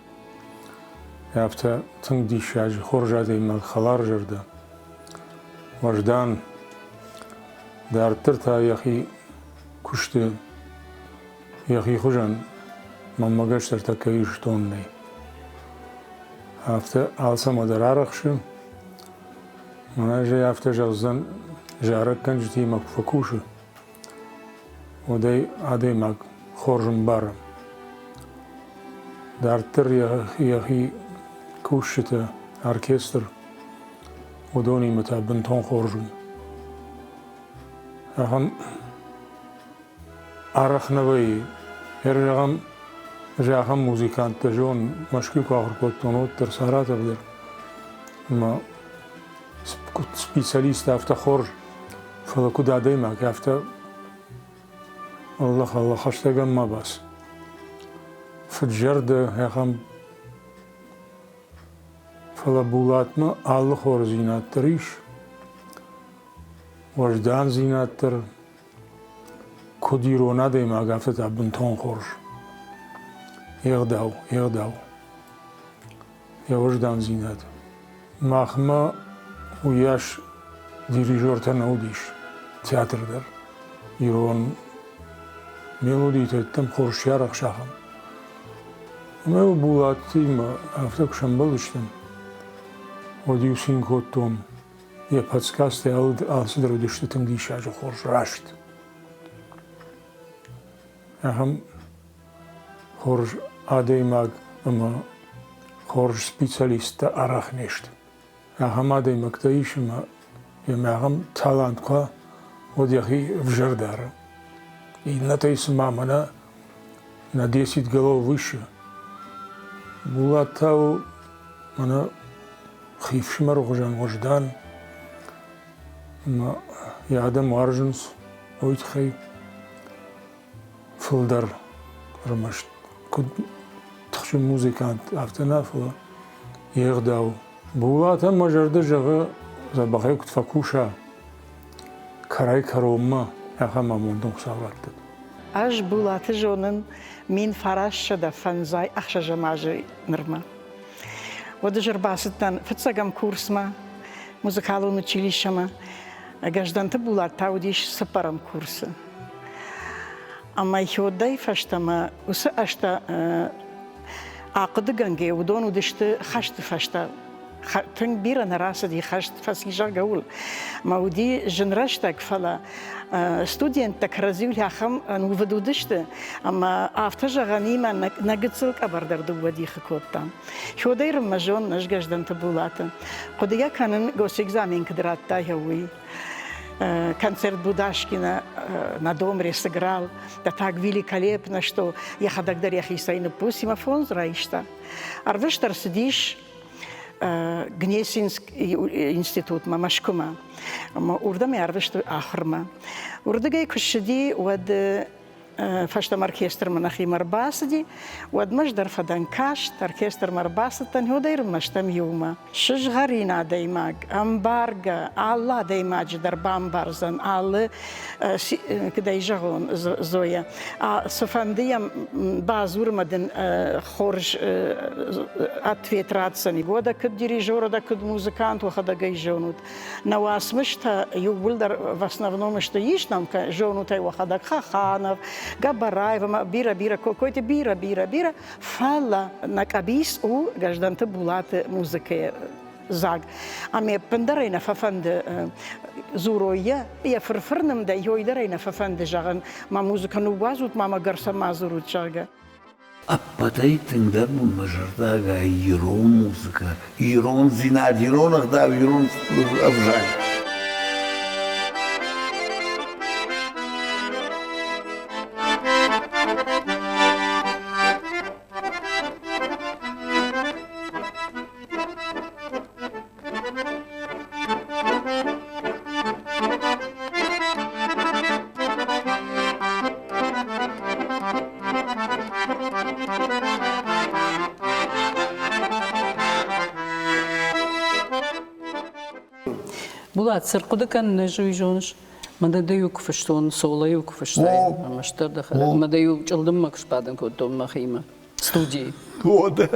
Яфта тыңдишаж хоржадаймак халар жарда. Важдан дартыр та яхи кушты яхи хужан маммагаштар такай штонный. Афта алсам адарарахшы. Мана же афта жалзан жарак канжти мак факуши. Одай адаймак хоржым бара. Дартыр яхи кушты оркестр. Удони мета бентон хоржым. Ахам арахнавай ержагам жахам музыкант жон машки кахркоттонот терсарат абдер. Ма специалист авто хорж фала куда даймак авто Аллах хаштагам мабас. Фджарда яхам фала булатма Аллах хор зинаттариш. Важдан зинаттар кодирона даймак авто табнтон хорж. يغداو يوجدان زينات ماخما وياش ديريجور تنوديش تياتر در يرون ميلودي تتم خورش يارق شاخم وما بولاتي ما افتك شنبلشتم وديوسين كوتوم يا باتسكاست الصدر دشتم دي شاجة خورش راشت اهم خورش ادي ماغ اما خورش سبيциалист арах нешт اهم ادي ماغتايش ما يماغم талант ка одяхи вжердар и на той мамана на 10 голов выше булатау мана خيفشمر وجدان ما يعدم وارجنس ويتخي فلدر رمشت كنت تخشي موزيكانت افتنا فلا يغداو بولاتا مجرد جغا زبغي كنت فكوشا كراي كروما يخا ماموندون خسارات اج بولات جونن من فراش شدا فنزاي اخشى جماجي نرما ودجر باستان فتسقم كورسما مузыкалун училищама гражданты булар таудиш сапарам курсы ама хёдай фаштама усы ашта ақыды ганге удон удышты хашты фашта тың бира нараса ди хашт фасижа гаул мауди женраштак фала студент так развил ахам ну вдудышты ама автажа ганима нагыцыл кабардар дубади хкоттан хёдай мажон наш гражданты булата кодия канын госэкзамен кдратта яуи концерт Будашкина на Домре сыграл, да так великолепно, что я ходагдar яхисайны пусима фонзраишта. Арвештар сидишь Гнесинск институт мамашкума, урдами арвешту ахрма. Урдагай кушди уад فاشتم оркестр مناخي مرباسدي ودمش در فدان كاش оркестр مرباستن هو داير مشتم يوما شجغرينا دايماج امبارغا الله دايماج در بامبارزن الله كدا يجغون زويا سفنديا بازور مدن خورج ответ рацани года كد дирижера да كد музыкант وخدا гайжонут نواس مشتا يولدر в основном что есть нам жонут и وخدا хаханов Габараева, бира, какой-то бира, фала на кабис у гражданта булаты музыки заг. А мне пендарейна фафанде зуроя, я ферфернем да йойдарейна фафанде жаган, ма музыка ну вазут, мама гарса мазуру чага. А потай тыңдар бұл мажардағы ирон музыка, ирон зинад, ирон ағдав, ирон авжаг. Булат, сырқыды кәніне жуй-жоныш, мададаю күфіштон, солаю күфіштай, амаштар да қадақ, мадаю жылдым ма күшпадын көттім мақима, студии. О, да.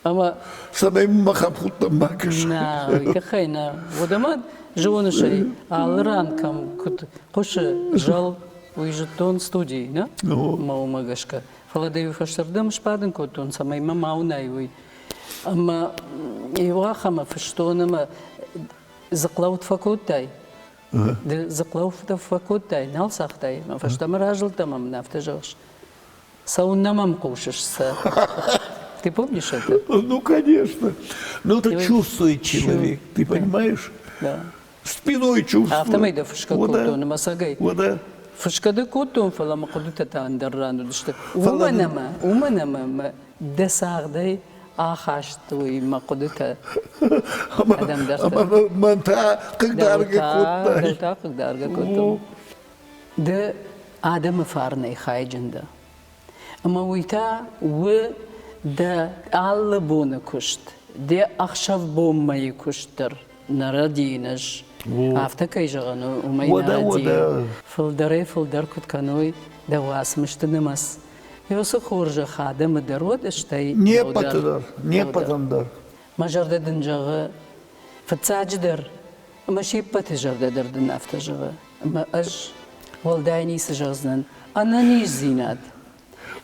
Ама... Самайм мақам құттым мақыш. На, кақайна. Одама жуынышай, алыран кам қошы жал уйжыттон студии, на? Мау мағашқа. Фаладаю фаштардым шпадын көттін, самайма маунай уй. Ама, евахама фаштонама, زقلاوت فكوتاي زقلاوت فكوتاي نالساختاي ما فاشتم راجل تمام нафтажаш сауна мамкушиш. Ты помнишь это? Ну, конечно. Ну, это чувствует человек, ты понимаешь? Да. Спиной чувствует. Автомейда фышка кутон, масагай. Вода. Фышкада кутон, фалама кудута андеррану. Уманама десагдай. Ахаштуй макудута. Ama manta kıkdarga kuttu. De adamı farnay khayjında. Ama uyta ve de alla bunu kuşt. De akşav bombayı kuştur. Naradinaj. Afta kayjağını umay naradi. Fıldar kut kanoy de vasmıştı namaz. Йосы хоржы хадымы дырод іштай. Не патыдар, не патандар. Мажардадын жағы фыцадждыр. Ама шеп паты жардадырдын афта жығы. Ама ыж волдайнысы жағзынан. Ана ниш зинад.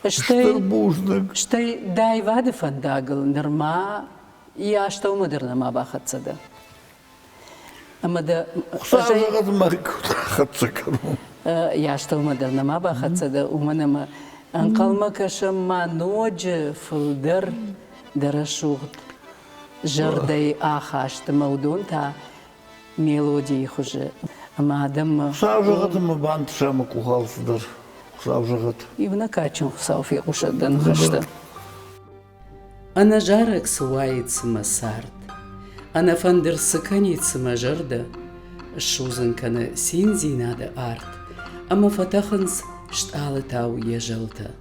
Штай дай вады фандагыл нырма и аштау мадырнама бақатсады. Ама да... Сажағады марикуд қатсы қару. Яштау мадырнама бақатсады. Уманама анқалма кашама ноджы фылдыр дырашуғд. Жырдай ахашты маудон та мелодии хуже. Ама адам... Сажағады ма бант шамы кухалсыдыр. Савжағады. И внакачу сауфи ушадан хашты. Ана жарак суайцыма сарт. Ана фандыр сыканицыма жырды. Шузынканы син зинады арт. Ама фатахынс шталы тау ежылты.